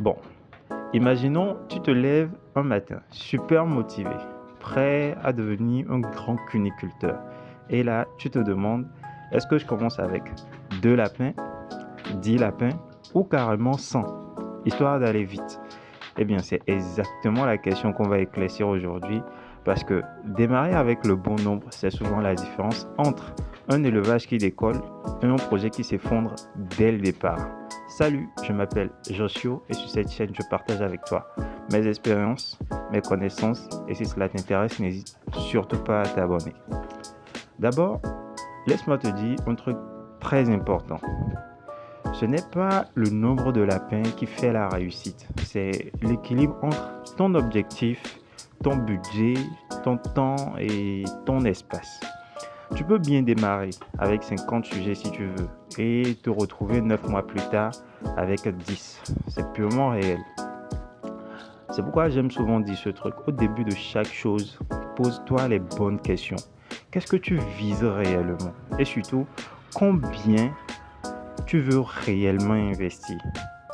Bon, imaginons, tu te lèves un matin, super motivé, prêt à devenir un grand cuniculteur. Et là, tu te demandes, est-ce que je commence avec 2 lapins, 10 lapins ou carrément 100, histoire d'aller vite? Eh bien, c'est exactement la question qu'on va éclaircir aujourd'hui, parce que démarrer avec le bon nombre, c'est souvent la différence entre un élevage qui décolle et un projet qui s'effondre dès le départ. Salut, je m'appelle Josio et sur cette chaîne, je partage avec toi mes expériences, mes connaissances, et si cela t'intéresse, n'hésite surtout pas à t'abonner. D'abord, laisse-moi te dire un truc très important. Ce n'est pas le nombre de lapins qui fait la réussite, c'est l'équilibre entre ton objectif, ton budget, ton temps et ton espace. Tu peux bien démarrer avec 50 sujets si tu veux et te retrouver 9 mois plus tard avec 10. C'est purement réel. C'est pourquoi j'aime souvent dire ce truc. Au début de chaque chose, pose-toi les bonnes questions. Qu'est-ce que tu vises réellement? Et surtout, combien tu veux réellement investir?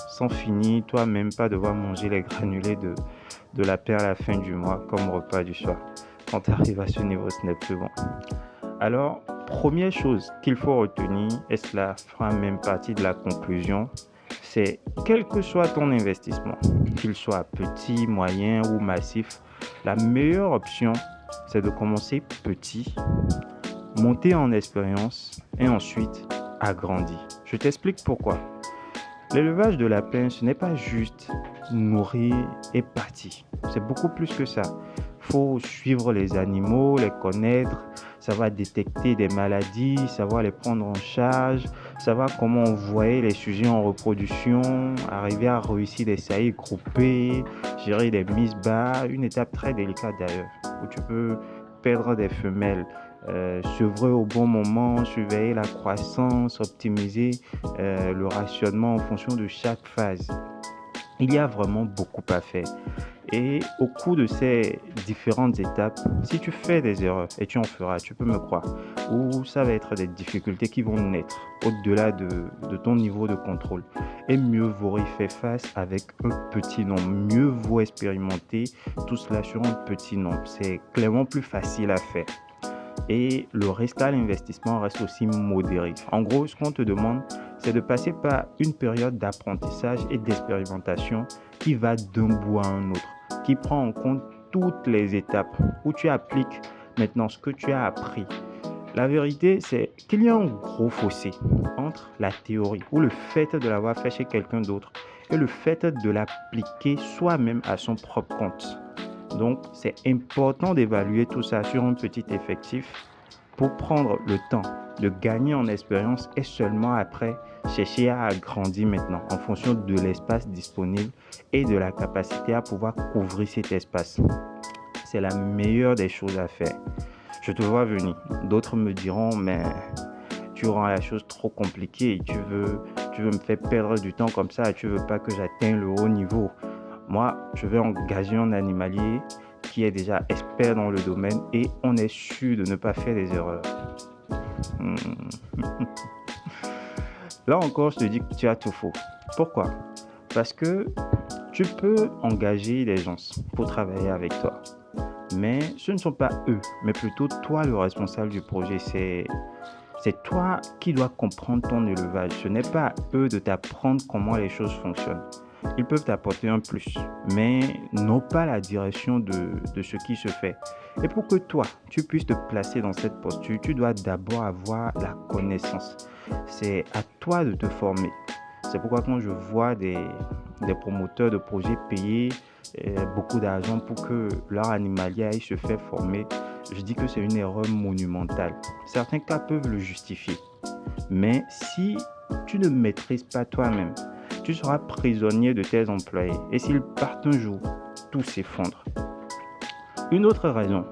Sans finir toi-même pas devoir manger les granulés de la paix à la fin du mois comme repas du soir. Quand tu arrives à ce niveau, ce n'est plus bon. Alors, première chose qu'il faut retenir, et cela fera même partie de la conclusion, c'est quel que soit ton investissement, qu'il soit petit, moyen ou massif, la meilleure option, c'est de commencer petit, monter en expérience et ensuite agrandir. Je t'explique pourquoi. L'élevage de lapins, ce n'est pas juste nourrir et partir. C'est beaucoup plus que ça. Il faut suivre les animaux, les connaître, savoir détecter des maladies, savoir les prendre en charge, savoir comment envoyer les sujets en reproduction, arriver à réussir des saillies groupées, gérer des mises bas, une étape très délicate d'ailleurs, où tu peux perdre des femelles, sevrer au bon moment, surveiller la croissance, optimiser le rationnement en fonction de chaque phase. Il y a vraiment beaucoup à faire. Et au cours de ces différentes étapes, si tu fais des erreurs, et tu en feras, tu peux me croire, ou ça va être des difficultés qui vont naître au-delà de ton niveau de contrôle. Et mieux vaut y faire face avec un petit nombre. Mieux vaut expérimenter tout cela sur un petit nombre. C'est clairement plus facile à faire. Et le risque à l'investissement reste aussi modéré. En gros, ce qu'on te demande, c'est de passer par une période d'apprentissage et d'expérimentation qui va d'un bout à un autre, qui prend en compte toutes les étapes où tu appliques maintenant ce que tu as appris. La vérité, c'est qu'il y a un gros fossé entre la théorie ou le fait de l'avoir fait chez quelqu'un d'autre et le fait de l'appliquer soi-même à son propre compte. Donc, c'est important d'évaluer tout ça sur un petit effectif pour prendre le temps de gagner en expérience et seulement après chercher à agrandir maintenant en fonction de l'espace disponible et de la capacité à pouvoir couvrir cet espace. C'est la meilleure des choses à faire. Je te vois venir. D'autres me diront, mais tu rends la chose trop compliquée. Tu veux me faire perdre du temps comme ça. Tu veux pas que j'atteigne le haut niveau. Moi, je vais engager un animalier qui est déjà expert dans le domaine et on est sûr de ne pas faire des erreurs. Hmm. Là encore, je te dis que tu as tout faux. Pourquoi? Parce que tu peux engager des gens pour travailler avec toi. Mais ce ne sont pas eux, mais plutôt toi le responsable du projet. C'est toi qui dois comprendre ton élevage. Ce n'est pas à eux de t'apprendre comment les choses fonctionnent. Ils peuvent t'apporter un plus, mais non pas la direction de ce qui se fait. Et pour que toi, tu puisses te placer dans cette posture, tu dois d'abord avoir la connaissance. C'est à toi de te former. C'est pourquoi quand je vois des promoteurs de projets payer beaucoup d'argent pour que leur animalier aille se faire former, je dis que c'est une erreur monumentale. Certains cas peuvent le justifier. Mais si tu ne maîtrises pas toi-même, tu seras prisonnier de tes employés. Et s'ils partent un jour, tout s'effondre. Une autre raison,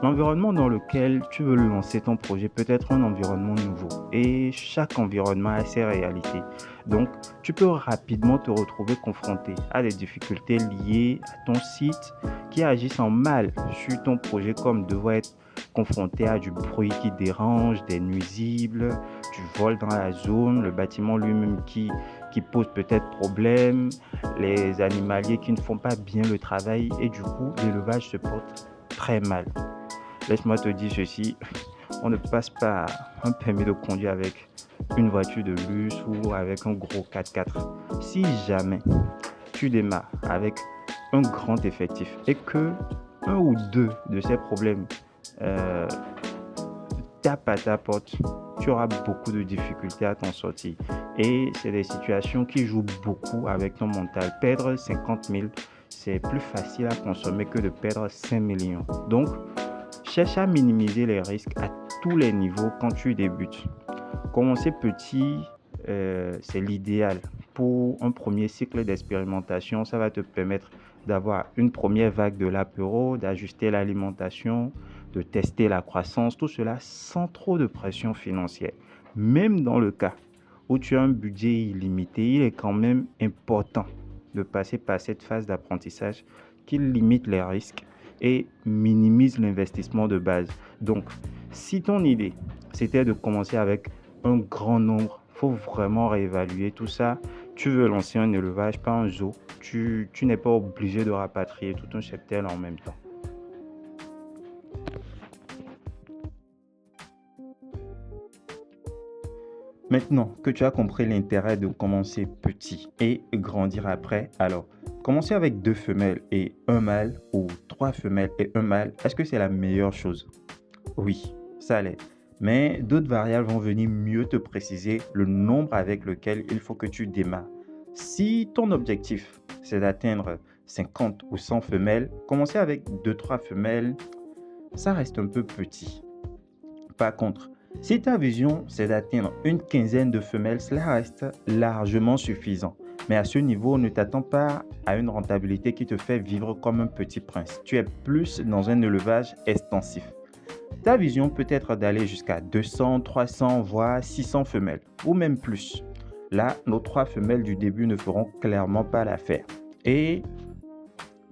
l'environnement dans lequel tu veux lancer ton projet peut être un environnement nouveau. Et chaque environnement a ses réalités. Donc, tu peux rapidement te retrouver confronté à des difficultés liées à ton site qui agissent en mal sur ton projet, comme devoir être confronté à du bruit qui dérange, des nuisibles, du vol dans la zone, le bâtiment lui-même qui qui posent peut-être problème, les animaliers qui ne font pas bien le travail et du coup, l'élevage se porte très mal. Laisse-moi te dire ceci, on ne passe pas un permis de conduire avec une voiture de luxe ou avec un gros 4x4. Si jamais tu démarres avec un grand effectif et que un ou deux de ces problèmes euh, tapent à ta porte, tu auras beaucoup de difficultés à t'en sortir. Et c'est des situations qui jouent beaucoup avec ton mental. Perdre 50 000, c'est plus facile à consommer que de perdre 5 millions. Donc, cherche à minimiser les risques à tous les niveaux quand tu débutes. Commencer petit, c'est l'idéal. Pour un premier cycle d'expérimentation, ça va te permettre d'avoir une première vague de l'apéro, d'ajuster l'alimentation, de tester la croissance, tout cela sans trop de pression financière. Même dans le cas où tu as un budget illimité, il est quand même important de passer par cette phase d'apprentissage qui limite les risques et minimise l'investissement de base. Donc, si ton idée, c'était de commencer avec un grand nombre, il faut vraiment réévaluer tout ça. Tu veux lancer un élevage, pas un zoo. Tu n'es pas obligé de rapatrier tout un cheptel en même temps. Maintenant que tu as compris l'intérêt de commencer petit et grandir après, alors commencer avec 2 femelles et un mâle ou 3 femelles et un mâle, est-ce que c'est la meilleure chose? Oui, ça l'est. Mais d'autres variables vont venir mieux te préciser le nombre avec lequel il faut que tu démarres. Si ton objectif, c'est d'atteindre 50 ou 100 femelles, commencer avec 2-3 femelles, ça reste un peu petit. Par contre, si ta vision, c'est d'atteindre une quinzaine de femelles, cela reste largement suffisant. Mais à ce niveau, ne t'attends pas à une rentabilité qui te fait vivre comme un petit prince. Tu es plus dans un élevage extensif. Ta vision peut être d'aller jusqu'à 200, 300, voire 600 femelles, ou même plus. Là, nos 3 femelles du début ne feront clairement pas l'affaire. Et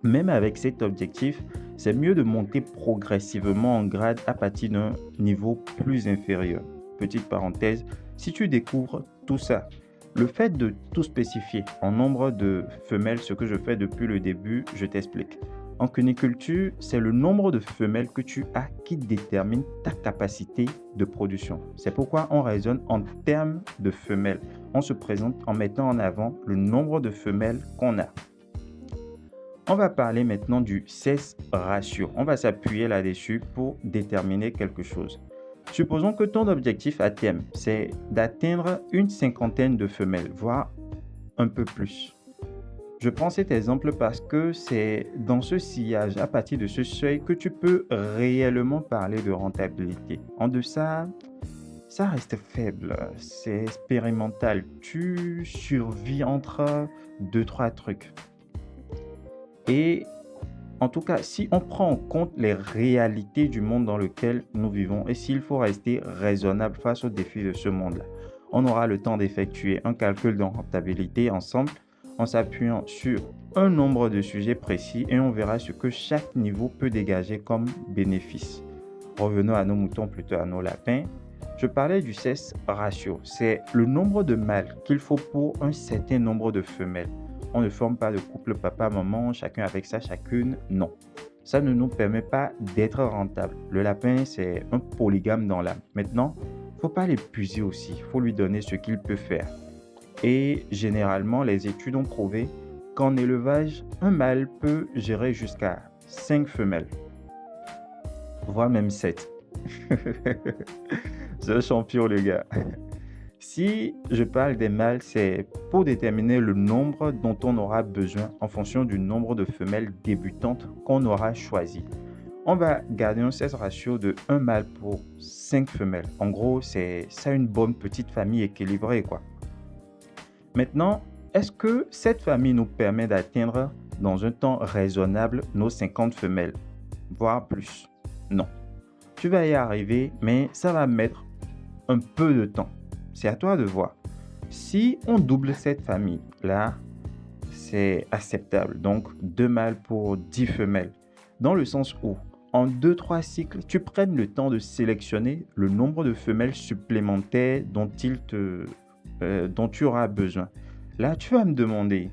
même avec cet objectif, c'est mieux de monter progressivement en grade à partir d'un niveau plus inférieur. Petite parenthèse, si tu découvres tout ça, le fait de tout spécifier en nombre de femelles, ce que je fais depuis le début, je t'explique. En cuniculture, c'est le nombre de femelles que tu as qui détermine ta capacité de production. C'est pourquoi on raisonne en termes de femelles. On se présente en mettant en avant le nombre de femelles qu'on a. On va parler maintenant du sexe ratio. On va s'appuyer là-dessus pour déterminer quelque chose. Supposons que ton objectif à terme, c'est d'atteindre une cinquantaine de femelles, voire un peu plus. Je prends cet exemple parce que c'est dans ce sillage, à partir de ce seuil, que tu peux réellement parler de rentabilité. En deçà, ça reste faible, c'est expérimental. Tu survis entre 2-3 trucs. Et en tout cas, si on prend en compte les réalités du monde dans lequel nous vivons et s'il faut rester raisonnable face aux défis de ce monde-là, on aura le temps d'effectuer un calcul de rentabilité ensemble en s'appuyant sur un nombre de sujets précis et on verra ce que chaque niveau peut dégager comme bénéfice. Revenons à nos moutons, plutôt à nos lapins. Je parlais du sexe ratio. C'est le nombre de mâles qu'il faut pour un certain nombre de femelles. On ne forme pas de couple papa-maman, chacun avec sa chacune, non. Ça ne nous permet pas d'être rentable. Le lapin, c'est un polygame dans l'âme. Maintenant, il ne faut pas l'épuiser aussi, il faut lui donner ce qu'il peut faire. Et généralement, les études ont prouvé qu'en élevage, un mâle peut gérer jusqu'à 5 femelles, voire même 7. C'est un champion, les gars. Si je parle des mâles, c'est pour déterminer le nombre dont on aura besoin en fonction du nombre de femelles débutantes qu'on aura choisi. On va garder un sexe ratio de 1 mâle pour 5 femelles. En gros, c'est ça une bonne petite famille équilibrée, quoi. Maintenant, est-ce que cette famille nous permet d'atteindre dans un temps raisonnable nos 50 femelles, voire plus? Non. Tu vas y arriver, mais ça va mettre un peu de temps. C'est à toi de voir. Si on double cette famille-là, c'est acceptable. Donc, 2 mâles pour 10 femelles. Dans le sens où, en 2-3 cycles, tu prennes le temps de sélectionner le nombre de femelles supplémentaires dont tu auras besoin. Là, tu vas me demander,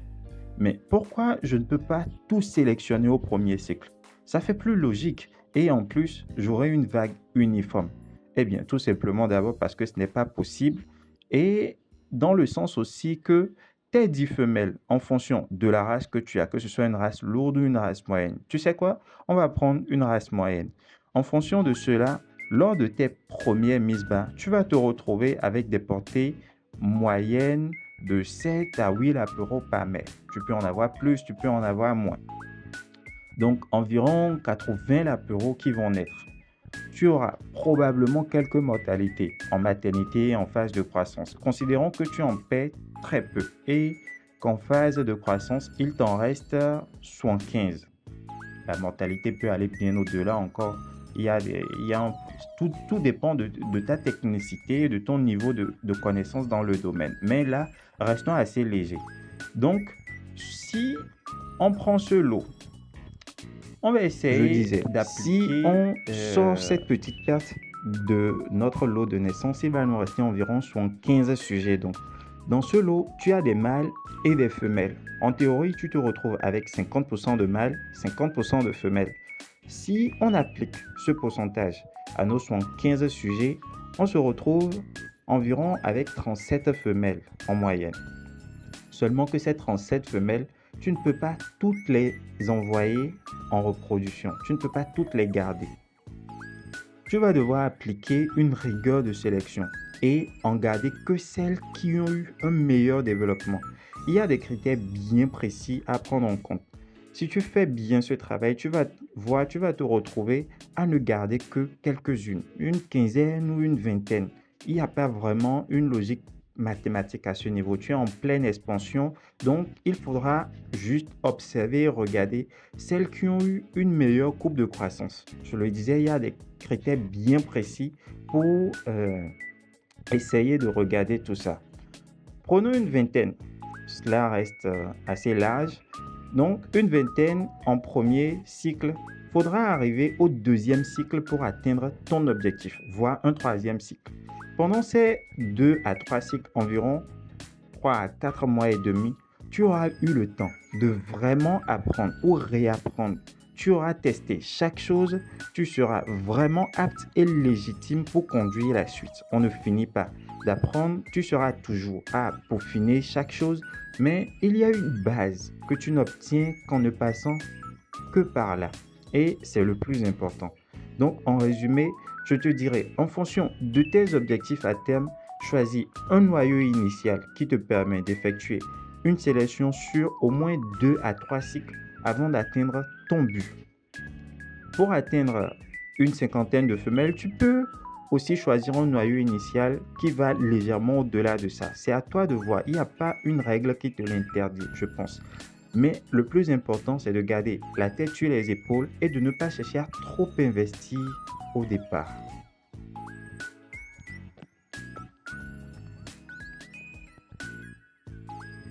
mais pourquoi je ne peux pas tout sélectionner au premier cycle? Ça fait plus logique et en plus, j'aurai une vague uniforme. Eh bien, tout simplement d'abord parce que ce n'est pas possible et dans le sens aussi que tes 10 femelles, en fonction de la race que tu as, que ce soit une race lourde ou une race moyenne, tu sais quoi? On va prendre une race moyenne. En fonction de cela, lors de tes premières mises bas, tu vas te retrouver avec des portées moyennes de 7 à 8 latéraux par mètre. Tu peux en avoir plus, tu peux en avoir moins. Donc, environ 80 latéraux qui vont naître. Tu auras probablement quelques mortalités en maternité et en phase de croissance. Considérons que tu en perds très peu et qu'en phase de croissance, il t'en reste 75. La mortalité peut aller bien au-delà encore. Tout dépend de ta technicité et de ton niveau de connaissance dans le domaine. Mais là, restons assez légers. Donc, si on prend ce lot, on va essayer d'appliquer. Si on sort cette petite perte de notre lot de naissance, il va nous rester environ 15 sujets. Donc, dans ce lot, tu as des mâles et des femelles. En théorie, tu te retrouves avec 50% de mâles, 50% de femelles. Si on applique ce pourcentage à nos 15 sujets, on se retrouve environ avec 37 femelles en moyenne. Seulement que ces 37 femelles, tu ne peux pas toutes les envoyer en reproduction. Tu ne peux pas toutes les garder. Tu vas devoir appliquer une rigueur de sélection et en garder que celles qui ont eu un meilleur développement. Il y a des critères bien précis à prendre en compte. Si tu fais bien ce travail, tu vas te retrouver à ne garder que quelques-unes, une quinzaine ou une vingtaine. Il n'y a pas vraiment une logique mathématique à ce niveau. Tu es en pleine expansion, donc il faudra juste observer et regarder celles qui ont eu une meilleure courbe de croissance. Je le disais, il y a des critères bien précis pour essayer de regarder tout ça. Prenons une vingtaine. Cela reste assez large. Donc, une vingtaine en premier cycle. Faudra arriver au deuxième cycle pour atteindre ton objectif, voire un troisième cycle. Pendant ces 2 à 3 cycles environ, 3 à 4 mois et demi, tu auras eu le temps de vraiment apprendre ou réapprendre. Tu auras testé chaque chose, tu seras vraiment apte et légitime pour conduire la suite. On ne finit pas d'apprendre, tu seras toujours à peaufiner chaque chose, mais il y a une base que tu n'obtiens qu'en ne passant que par là. Et c'est le plus important. Donc, en résumé, je te dirais, en fonction de tes objectifs à terme, choisis un noyau initial qui te permet d'effectuer une sélection sur au moins 2 à 3 cycles avant d'atteindre ton but. Pour atteindre une cinquantaine de femelles, tu peux aussi choisir un noyau initial qui va légèrement au-delà de ça. C'est à toi de voir. Il n'y a pas une règle qui te l'interdit, je pense. Mais le plus important, c'est de garder la tête sur les épaules et de ne pas chercher à trop investir au départ.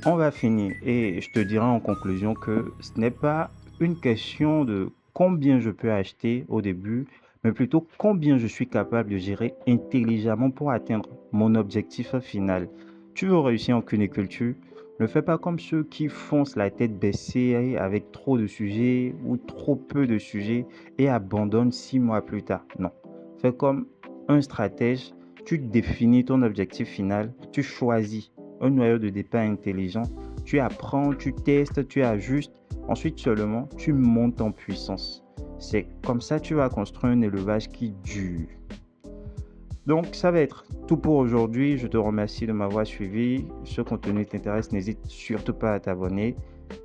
On va finir et je te dirai en conclusion que ce n'est pas une question de combien je peux acheter au début, mais plutôt combien je suis capable de gérer intelligemment pour atteindre mon objectif final. Tu veux réussir en cuniculture? Ne fais pas comme ceux qui foncent la tête baissée avec trop de sujets ou trop peu de sujets et abandonnent 6 mois plus tard. Non. Fais comme un stratège, tu définis ton objectif final, tu choisis un noyau de départ intelligent, tu apprends, tu testes, tu ajustes, ensuite seulement tu montes en puissance. C'est comme ça que tu vas construire un élevage qui dure. Donc, ça va être tout pour aujourd'hui. Je te remercie de m'avoir suivi. Si ce contenu t'intéresse, n'hésite surtout pas à t'abonner.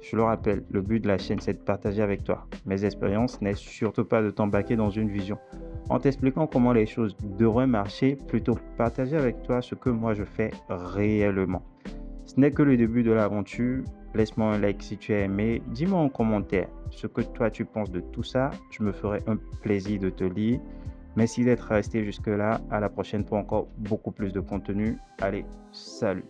Je le rappelle, le but de la chaîne, c'est de partager avec toi mes expériences, n'est surtout pas de t'embarquer dans une vision. En t'expliquant comment les choses devraient marcher, plutôt partager avec toi ce que moi je fais réellement. Ce n'est que le début de l'aventure. Laisse-moi un like si tu as aimé. Dis-moi en commentaire ce que toi tu penses de tout ça. Je me ferai un plaisir de te lire. Merci d'être resté jusque-là. À la prochaine pour encore beaucoup plus de contenu. Allez, salut!